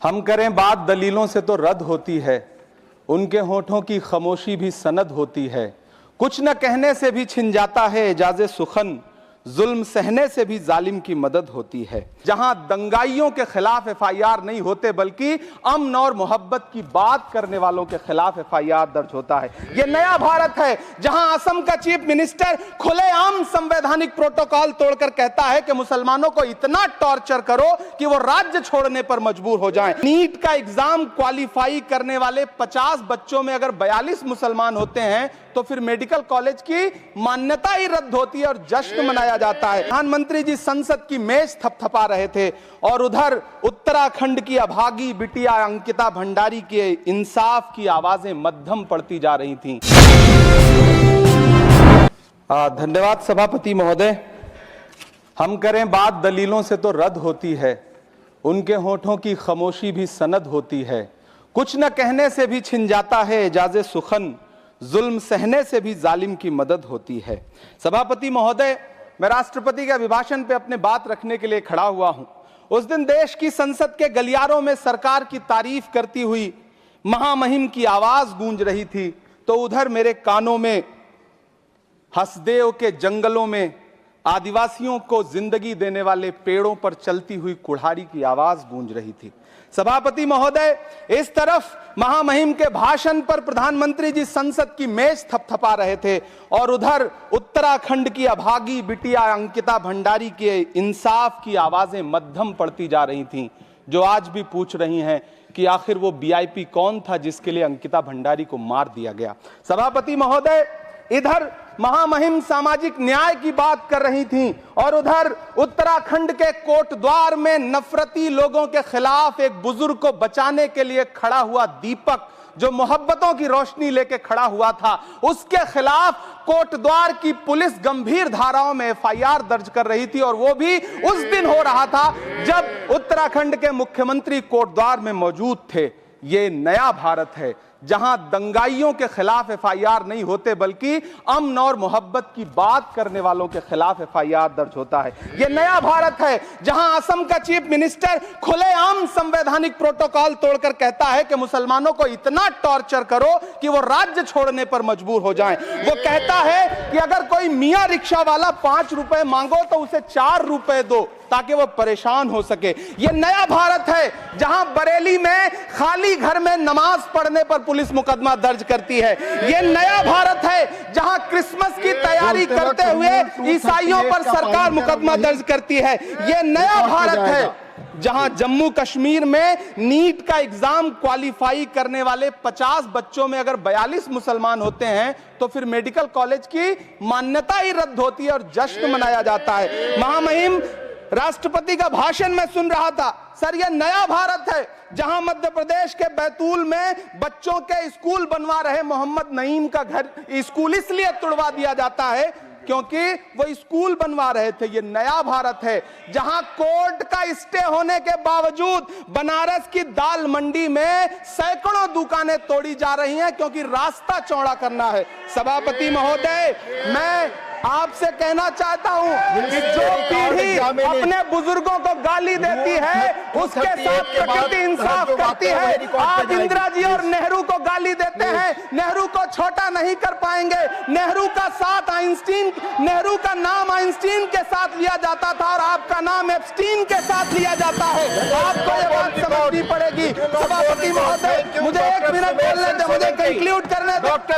हम करें बात दलीलों से तो रद्द होती है, उनके होठों की खामोशी भी सनद होती है। कुछ न कहने से भी छिन जाता है एजाज़े सुखन, जुल्म सहने से भी जालिम की मदद होती है। जहां दंगाइयों के खिलाफ एफआईआर नहीं होते बल्कि अमन और मोहब्बत की बात करने वालों के खिलाफ एफआईआर दर्ज होता है। यह नया भारत है जहां असम का चीफ मिनिस्टर खुलेआम संवैधानिक प्रोटोकॉल तोड़कर कहता है कि मुसलमानों को इतना टॉर्चर करो कि वो राज्य छोड़ने पर मजबूर हो जाएं। नीट का एग्जाम क्वालिफाई करने वाले 50 बच्चों में अगर 42 मुसलमान होते हैं तो फिर मेडिकल कॉलेज की मान्यता ही रद्द होती है और जश्न मनाया जाता है। प्रधानमंत्री जी संसद की मेज थपथपा रहे थे और उधर उत्तराखंड की अभागी बिटिया अंकिता भंडारी के इंसाफ की आवाजें मध्यम पड़ती जा रही थीं। धन्यवाद सभापति महोदय। हम करें बात दलीलों से तो रद्द होती है, उनके होठों की खामोशी भी सनद होती है। कुछ न कहने से भी छिन जाता है एजाज़े सुखन, जुल्म सहने से भी जालिम की मदद होती है। सभापति महोदय, मैं राष्ट्रपति के अभिभाषण पे अपने बात रखने के लिए खड़ा हुआ हूं। उस दिन देश की संसद के गलियारों में सरकार की तारीफ करती हुई महामहिम की आवाज गूंज रही थी, तो उधर मेरे कानों में हसदेव के जंगलों में आदिवासियों को जिंदगी देने वाले पेड़ों पर चलती हुई कुल्हाड़ी की आवाज गूंज रही थी। सभापति महोदय, इस तरफ महामहिम के भाषण पर प्रधानमंत्री जी संसद की मेज थपथपा रहे थे और उधर उत्तराखंड की अभागी बिटिया अंकिता भंडारी के इंसाफ की आवाजें मध्यम पड़ती जा रही थीं, जो आज भी पूछ रही हैं कि आखिर वो वीआईपी कौन था जिसके लिए अंकिता भंडारी को मार दिया गया। सभापति महोदय, इधर महामहिम सामाजिक न्याय की बात कर रही थीं और उधर उत्तराखंड के कोटद्वार में नफरती लोगों के खिलाफ एक बुजुर्ग को बचाने के लिए खड़ा हुआ दीपक, जो मोहब्बतों की रोशनी लेके खड़ा हुआ था, उसके खिलाफ कोटद्वार की पुलिस गंभीर धाराओं में एफआईआर दर्ज कर रही थी और वो भी उस दिन हो रहा था जब उत्तराखंड के मुख्यमंत्री कोटद्वार में मौजूद थे। ये नया भारत है जहां दंगाइयों के खिलाफ एफआईआर नहीं होते बल्कि अमन और मोहब्बत की बात करने वालों के खिलाफ एफआईआर दर्ज होता है। यह नया भारत है जहां असम का चीफ मिनिस्टर खुलेआम संवैधानिक प्रोटोकॉल तोड़कर कहता है कि मुसलमानों को इतना टॉर्चर करो कि वो राज्य छोड़ने पर मजबूर हो जाएं। वो कहता है कि अगर कोई मियां रिक्शा वाला 5 रुपए मांगो तो उसे 4 रुपए दो ताकि वो परेशान हो सके। ये नया भारत है जहां बरेली में खाली घर में नमाज पढ़ने पर पुलिस मुकदमा दर्ज करती है। ये नया भारत है जहां क्रिसमस की तैयारी करते हुए ईसाइयों पर सरकार मुकदमा दर्ज करती है। ये नया भारत है जहां जम्मू कश्मीर में नीट का एग्जाम क्वालिफाई करने वाले 50 बच्चों में अगर 42 मुसलमान होते हैं तो फिर मेडिकल कॉलेज की मान्यता ही रद्द होती है और जश्न मनाया जाता है। महामहिम राष्ट्रपति का भाषण में सुन रहा था। सर, यह नया भारत है जहां मध्य प्रदेश के बैतूल में बच्चों के स्कूल बनवा रहे मोहम्मद नईम का घर स्कूल इसलिए तुड़वा दिया जाता है क्योंकि वो स्कूल बनवा रहे थे। ये नया भारत है जहां कोर्ट का स्टे होने के बावजूद बनारस की दाल मंडी में सैकड़ों दुकानें तोड़ी जा रही हैं क्योंकि रास्ता चौड़ा करना है। सभापति महोदय, मैं आपसे कहना चाहता हूं कि जो पीढ़ी अपने बुजुर्गों को गाली देती है उसके साथ प्रकृति इंसाफ करती है। आप इंदिरा जी और नेहरू को गाली देते हैं, नेहरू को छोटा नहीं कर पाएंगे। नेहरू का साथ आइंस्टीन, नेहरू का नाम आइंस्टीन के साथ लिया जाता था और आपका नाम एप्स्टीन के साथ लिया जाता है। आपको ये बात समझनी पड़ेगी। सभापति महोदय, मुझे 1 मिनट बोलने दे, मुझे कंक्लूड करने दो। डॉक्टर